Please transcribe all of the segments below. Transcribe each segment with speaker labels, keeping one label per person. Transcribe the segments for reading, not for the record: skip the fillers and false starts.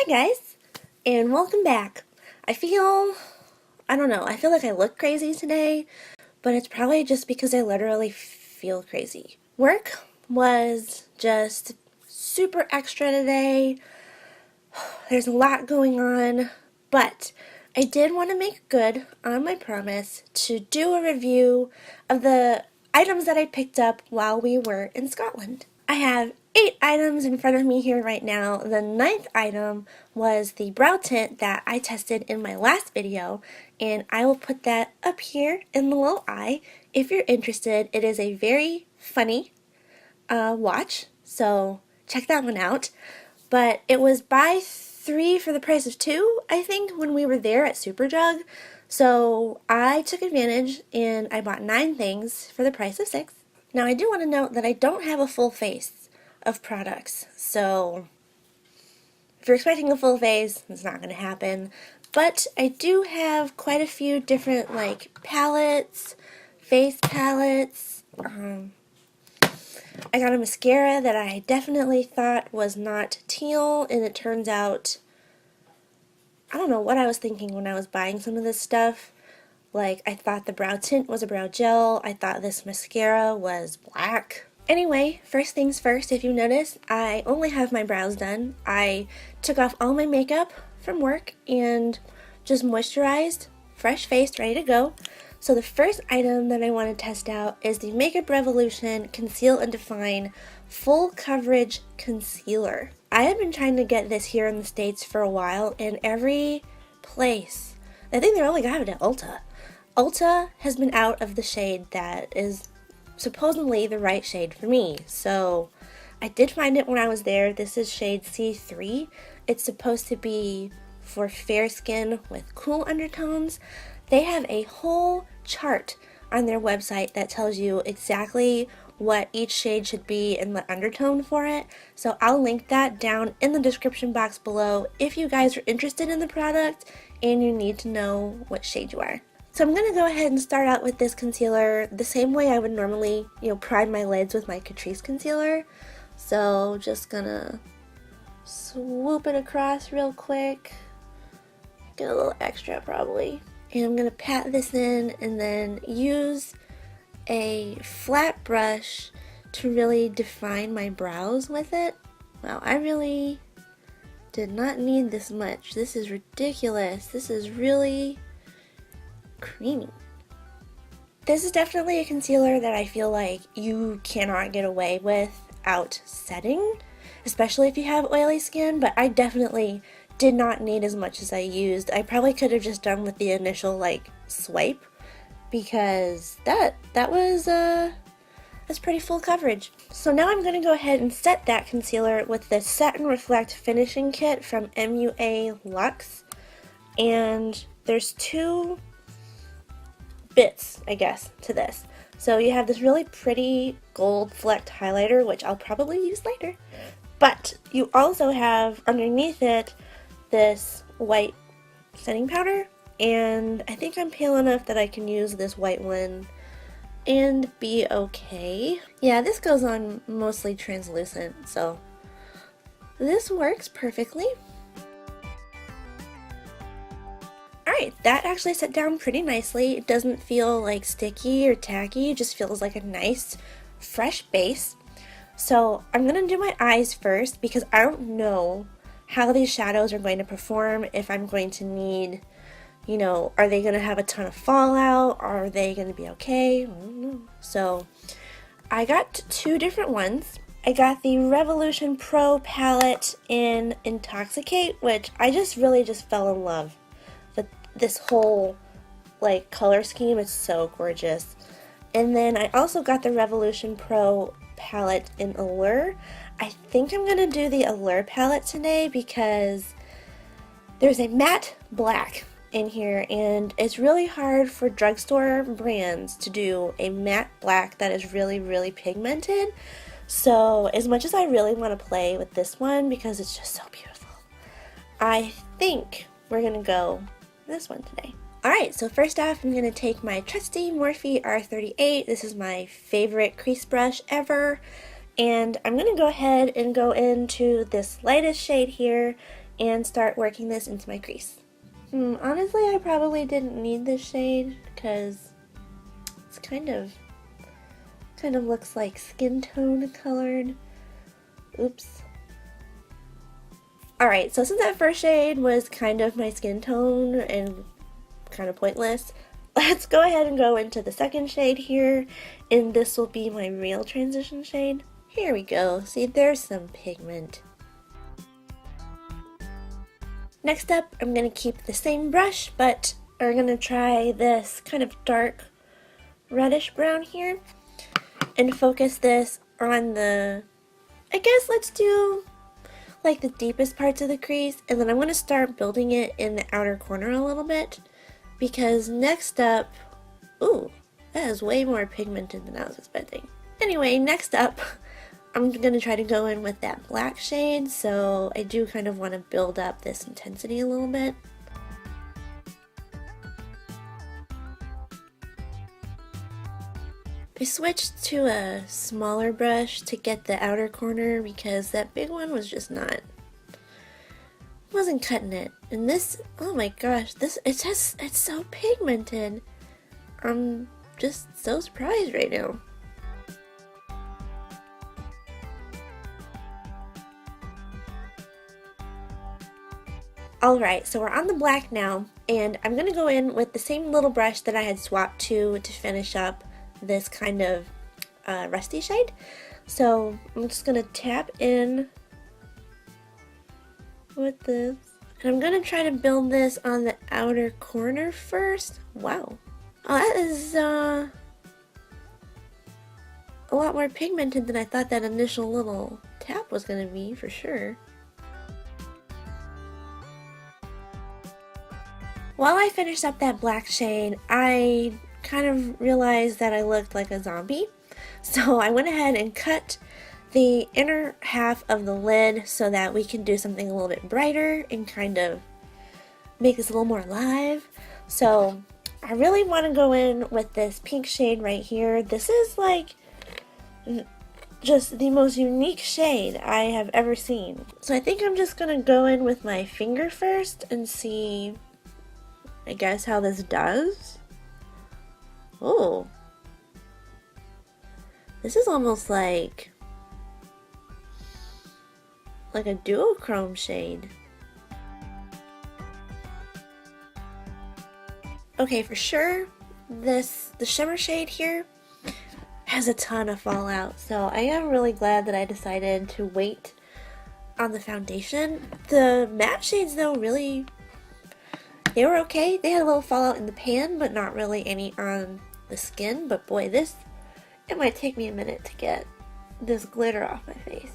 Speaker 1: guys, and welcome back. I feel like I look crazy today, but it's probably just because I literally feel crazy. Work was just super extra today. There's a lot going on, but I did want to make good on my promise to do a review of the items that I picked up while we were in Scotland. I have 8 items in front of me here right now. The 9th item was the brow tint that I tested in my last video, and I will put that up here in the little eye if you're interested. It is a very funny watch, so check that one out. But it was buy 3 for the price of 2, I think, when we were there at Superdrug. So I took advantage and I bought 9 things for the price of 6. Now I do want to note that I don't have a full face of products, so if you're expecting a full face, it's not going to happen. But I do have quite a few different palettes, face palettes. I got a mascara that I definitely thought was not teal, and it turns out, I don't know what I was thinking when I was buying some of this stuff. I thought the brow tint was a brow gel. I thought this mascara was black. Anyway, first things first, if you notice, I only have my brows done. I took off all my makeup from work and just moisturized, fresh faced, ready to go. So the first item that I want to test out is the Makeup Revolution Conceal and Define Full Coverage Concealer. I have been trying to get this here in the States for a while, and every place, I think they're only got it at Ulta. Ulta has been out of the shade that is supposedly the right shade for me. So I did find it when I was there. This is shade C3. It's supposed to be for fair skin with cool undertones. They have a whole chart on their website that tells you exactly what each shade should be and the undertone for it. So I'll link that down in the description box below if you guys are interested in the product and you need to know what shade you are. So I'm going to go ahead and start out with this concealer the same way I would normally, prime my lids with my Catrice concealer. So just gonna swoop it across real quick. Get a little extra probably. And I'm going to pat this in and then use a flat brush to really define my brows with it. Wow, I really did not need this much. This is ridiculous. This is really creamy. This is definitely a concealer that I feel like you cannot get away without setting, especially if you have oily skin, but I definitely did not need as much as I used. I probably could have just done with the initial swipe, because that's pretty full coverage. So now I'm going to go ahead and set that concealer with the Set and Reflect Finishing Kit from MUA Luxe, and there's 2 bits, I guess, to this. So you have this really pretty gold flecked highlighter, which I'll probably use later, but you also have underneath it this white setting powder, and I think I'm pale enough that I can use this white one and be okay. Yeah, this goes on mostly translucent, so this works perfectly. Alright, that actually set down pretty nicely. It doesn't feel sticky or tacky, it just feels like a nice fresh base. So I'm going to do my eyes first because I don't know how these shadows are going to perform, if I'm going to need, are they going to have a ton of fallout? Are they going to be okay? I don't know. So I got 2 different ones. I got the Revolution Pro palette in Intoxicate, which I really fell in love with this whole color scheme. It's so gorgeous. And then I also got the Revolution Pro palette in Allure. I think I'm going to do the Allure palette today because there's a matte black in here, and it's really hard for drugstore brands to do a matte black that is really, really pigmented. So as much as I really want to play with this one because it's just so beautiful, I think we're going to go this one today. Alright, so first off, I'm going to take my trusty Morphe R38. This is my favorite crease brush ever. And I'm going to go ahead and go into this lightest shade here and start working this into my crease. Honestly, I probably didn't need this shade because it's kind of looks like skin tone colored. Oops. Alright, so since that first shade was kind of my skin tone and kind of pointless, let's go ahead and go into the second shade here, and this will be my real transition shade. Here we go. See, there's some pigment. Next up, I'm going to keep the same brush, but we're going to try this kind of dark reddish brown here and focus this on the, I guess let's do like the deepest parts of the crease, and then I'm going to start building it in the outer corner a little bit, because next up, ooh, that is way more pigmented than I was expecting. Anyway, next up, I'm going to try to go in with that black shade, so I do kind of want to build up this intensity a little bit. I switched to a smaller brush to get the outer corner because that big one was just wasn't cutting it. And this, oh my gosh, it's so pigmented. I'm just so surprised right now. Alright, so we're on the black now, and I'm going to go in with the same little brush that I had swapped to finish up this kind of rusty shade. So I'm just going to tap in with this, and I'm going to try to build this on the outer corner first. Wow. Oh, that is a lot more pigmented than I thought that initial little tap was going to be, for sure. While I finished up that black shade, I kind of realized that I looked like a zombie. So I went ahead and cut the inner half of the lid so that we can do something a little bit brighter and kind of make this a little more alive. So I really want to go in with this pink shade right here. This is like just the most unique shade I have ever seen. So I think I'm just going to go in with my finger first and see, I guess, how this does. Oh, this is almost like a duochrome shade. Okay, for sure, the shimmer shade here has a ton of fallout, so I am really glad that I decided to wait on the foundation. The matte shades, though, really, they were okay. They had a little fallout in the pan, but not really any on the skin. But boy, it might take me a minute to get this glitter off my face.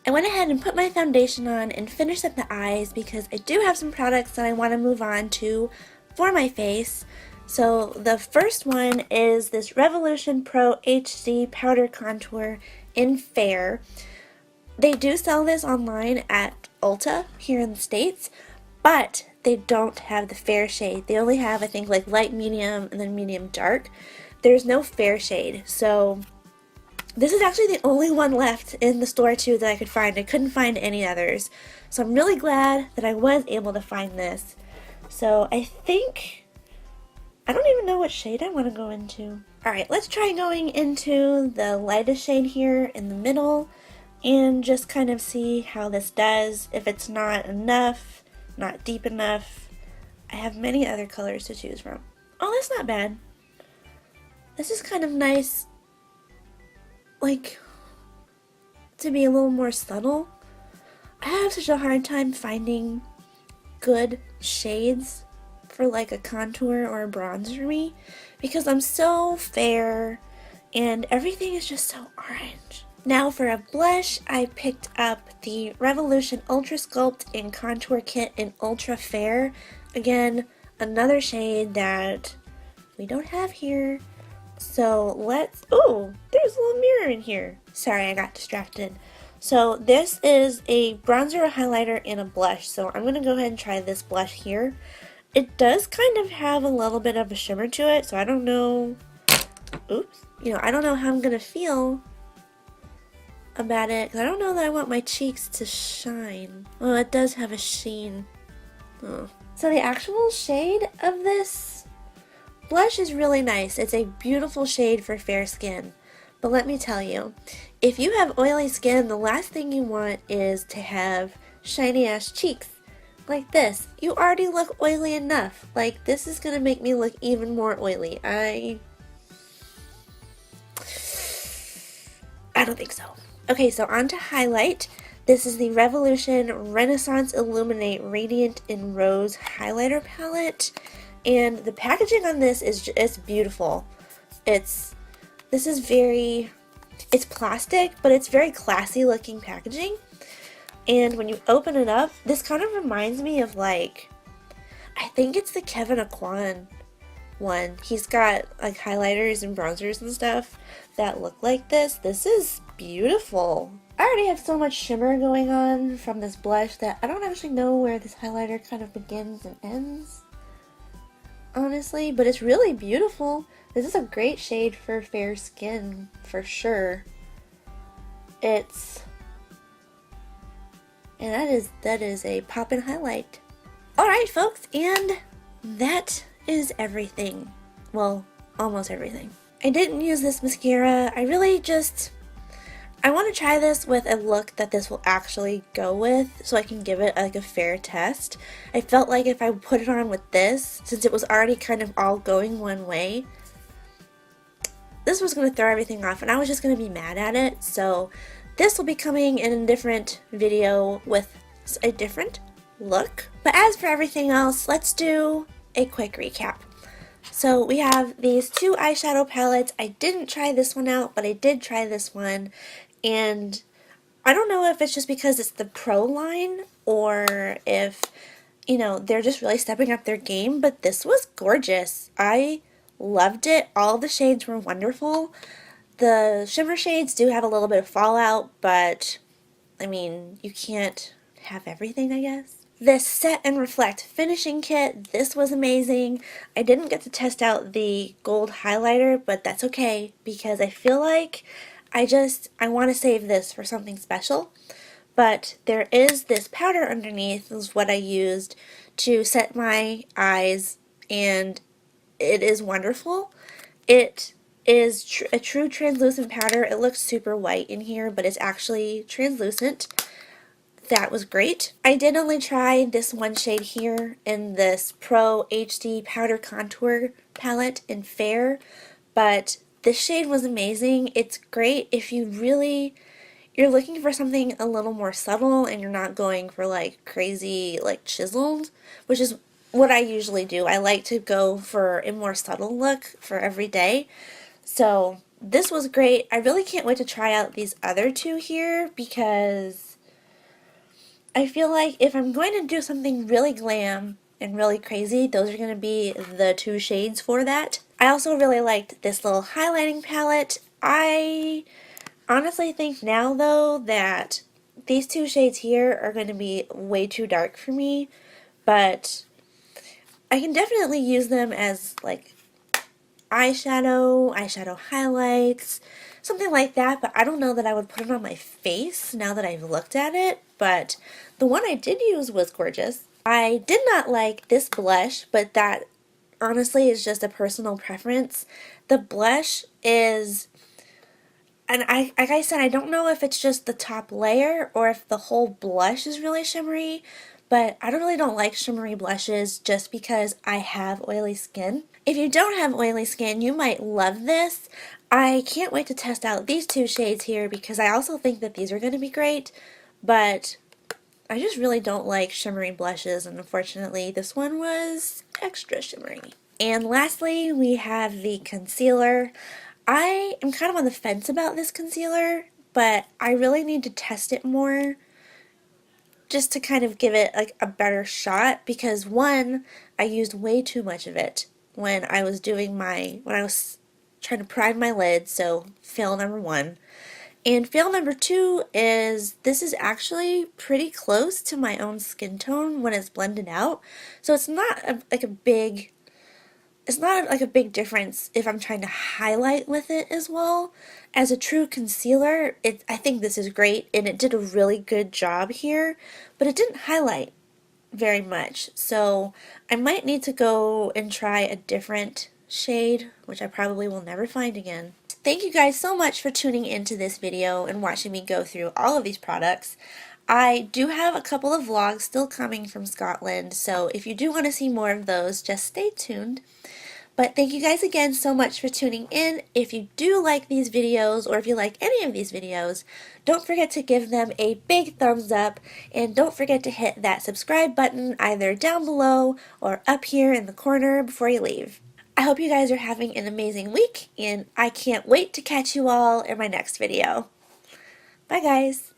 Speaker 1: I went ahead and put my foundation on and finished up the eyes because I do have some products that I want to move on to for my face. So the first one is this Revolution Pro HD Powder Contour in Fair. They do sell this online at Ulta here in the States, but they don't have the fair shade. They only have, I think, like light, medium, and then medium dark. There's no fair shade. So this is actually the only one left in the store too that I could find. I couldn't find any others. So I'm really glad that I was able to find this. So I think, I don't even know what shade I want to go into. Alright, let's try going into the lightest shade here in the middle and just kind of see how this does. If it's not enough, not deep enough, I have many other colors to choose from. Oh, that's not bad. This is kind of nice, like, to be a little more subtle. I have such a hard time finding good shades for like a contour or a bronzer for me because I'm so fair and everything is just so orange. Now for a blush, I picked up the Revolution Ultra Sculpt and Contour Kit in Ultra Fair. Again, another shade that we don't have here. So let's, oh, there's a little mirror in here. Sorry, I got distracted. So this is a bronzer, a highlighter, and a blush. So I'm going to go ahead and try this blush here. It does kind of have a little bit of a shimmer to it, so I don't know, oops, I don't know how I'm going to feel about it, because I don't know that I want my cheeks to shine. Oh, it does have a sheen. Oh. So the actual shade of this blush is really nice. It's a beautiful shade for fair skin. But let me tell you, if you have oily skin, the last thing you want is to have shiny ass cheeks. Like this. You already look oily enough. Like, this is gonna make me look even more oily. I don't think so. Okay, so on to highlight. This is the Revolution Renaissance Illuminate Radiant in Rose highlighter palette, and the packaging on this is beautiful. It's plastic, but it's very classy looking packaging. And when you open it up, this kind of reminds me of, like, I think it's the Kevin Aquan one. He's got like highlighters and bronzers and stuff that look like this. This is beautiful. I already have so much shimmer going on from this blush that I don't actually know where this highlighter kind of begins and ends, honestly, but it's really beautiful. This is a great shade for fair skin, for sure. And that is a poppin' highlight. Alright folks, and that is everything. Well, almost everything. I didn't use this mascara. I want to try this with a look that this will actually go with, so I can give it like a fair test. I felt like if I put it on with this, since it was already kind of all going one way, this was going to throw everything off and I was just going to be mad at it. So this will be coming in a different video with a different look. But as for everything else, let's do a quick recap. So we have these two eyeshadow palettes. I didn't try this one out, but I did try this one, and I don't know if it's just because it's the Pro line or if, you know, they're just really stepping up their game, but this was gorgeous. I loved it. All the shades were wonderful. The shimmer shades do have a little bit of fallout, but I mean, you can't have everything, I guess. This Set and Reflect finishing kit, this was amazing. I didn't get to test out the gold highlighter, but that's okay because I feel like I want to save this for something special. But there is this powder underneath, is what I used to set my eyes, and it is wonderful. It is a true translucent powder. It looks super white in here, but it's actually translucent. That was great. I did only try this one shade here in this Pro HD Powder Contour palette in Fair, but this shade was amazing. It's great if you're looking for something a little more subtle and you're not going for like crazy like chiseled, which is what I usually do. I like to go for a more subtle look for every day. So this was great. I really can't wait to try out these other two here because I feel like if I'm going to do something really glam and really crazy, those are going to be the two shades for that. I also really liked this little highlighting palette. I honestly think now, though, that these two shades here are going to be way too dark for me, but I can definitely use them as, like, eyeshadow highlights, something like that, but I don't know that I would put it on my face now that I've looked at it, but the one I did use was gorgeous. I did not like this blush, but that honestly is just a personal preference. The blush is, and like I said, I don't know if it's just the top layer or if the whole blush is really shimmery, but I really don't like shimmery blushes just because I have oily skin. If you don't have oily skin, you might love this. I can't wait to test out these two shades here because I also think that these are going to be great, but I just really don't like shimmery blushes, and unfortunately this one was extra shimmery. And lastly, we have the concealer. I am kind of on the fence about this concealer, but I really need to test it more just to kind of give it like a better shot because one, I used way too much of it when I was trying to prime my lids, so fail number one. And fail number two is this is actually pretty close to my own skin tone when it's blended out. So it's not like a big it's not like a big difference if I'm trying to highlight with it as well. As a true concealer, I think this is great, and it did a really good job here, but it didn't highlight very much. So I might need to go and try a different shade, which I probably will never find again. Thank you guys so much for tuning into this video and watching me go through all of these products. I do have a couple of vlogs still coming from Scotland, so if you do want to see more of those, just stay tuned. But thank you guys again so much for tuning in. If you do like these videos, or if you like any of these videos, don't forget to give them a big thumbs up, and don't forget to hit that subscribe button either down below or up here in the corner before you leave. I hope you guys are having an amazing week, and I can't wait to catch you all in my next video. Bye guys!